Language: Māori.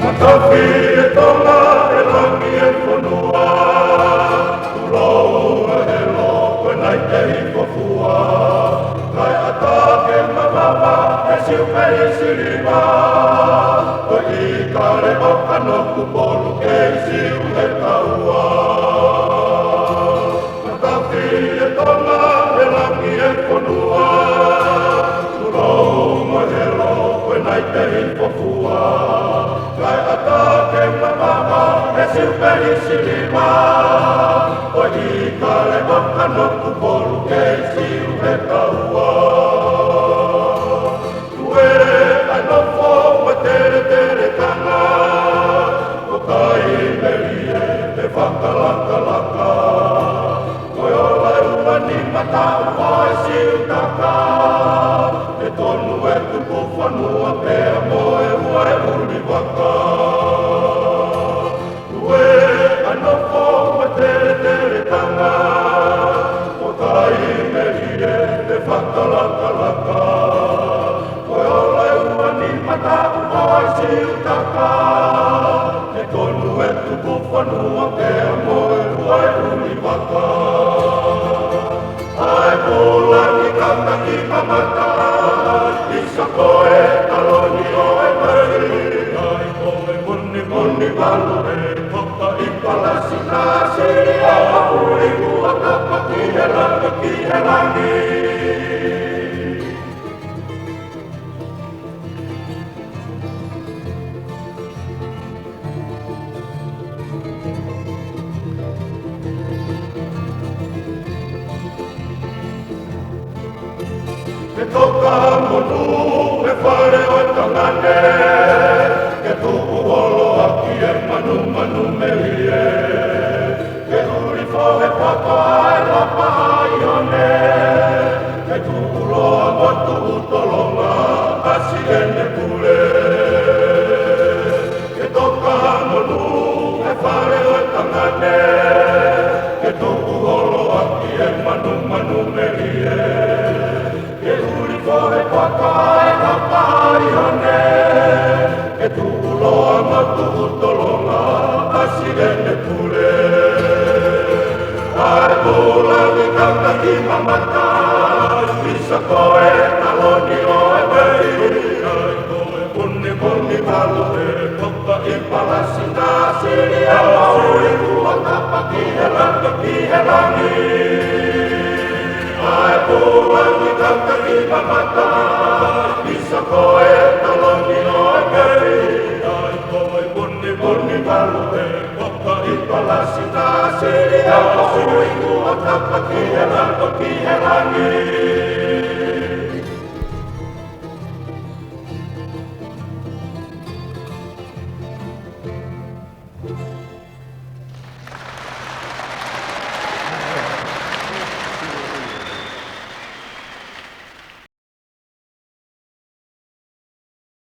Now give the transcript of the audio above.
Matawi e tonga e langi e whanua, Turou e he loko nai te hikofua. Kai ata ke mamawa e siu pei sirima, Ko I kare o kanoku polu ke siu he taua. Matawi e tonga e langi e whanua, Turou e he loko nai te hikofua. Kai ata ke mamawa e siu pei sirima, Ko I kare o kanoku polu ke siu he taua. Tue anofo ma tere tere kanga, Ko kai merie te whakalaka. Koe ola ua ni mata ua e siu taka, E tonu e tuku whanua pēa moe ua e uri waka. Tue anofo ma tere tere tanga, Ko kai merie te whakalaka. Koe ola ua ni mata ua e siu taka, E tonu e tuku whanua pēa moe ua e uri waka. Ai pula ki kaka ki kamata, Isa koe taloni o e mei. Ai koe muni muni walu e toka I palasi nasi, A uri ua kapa ki he langi. Ke toka monu e whare o tangane, Ke tuku holo aki e manu me lie. Ke uri whohe papa e lapa ai one, Ke tuku loa motu utolonga asi ene pule. Ke toka monu e whare o tangane, Ke tuku holo aki e manu me lie. Ke uri koe paka e lapa ai hone, Ke tuku loa matu utolonga asi ene pule. Ai pula ki kaka ki mamata, Isa koe taloni o e mei. Ai koe muni walu e toka I palasi nasi, A uri ua kapa ki he langi. Ai pula ki kaka ki mamata, Isa koe taloni o e mei. Ai koe muni walu e toka I palasi nasi, A uri ua kapa ki he langi.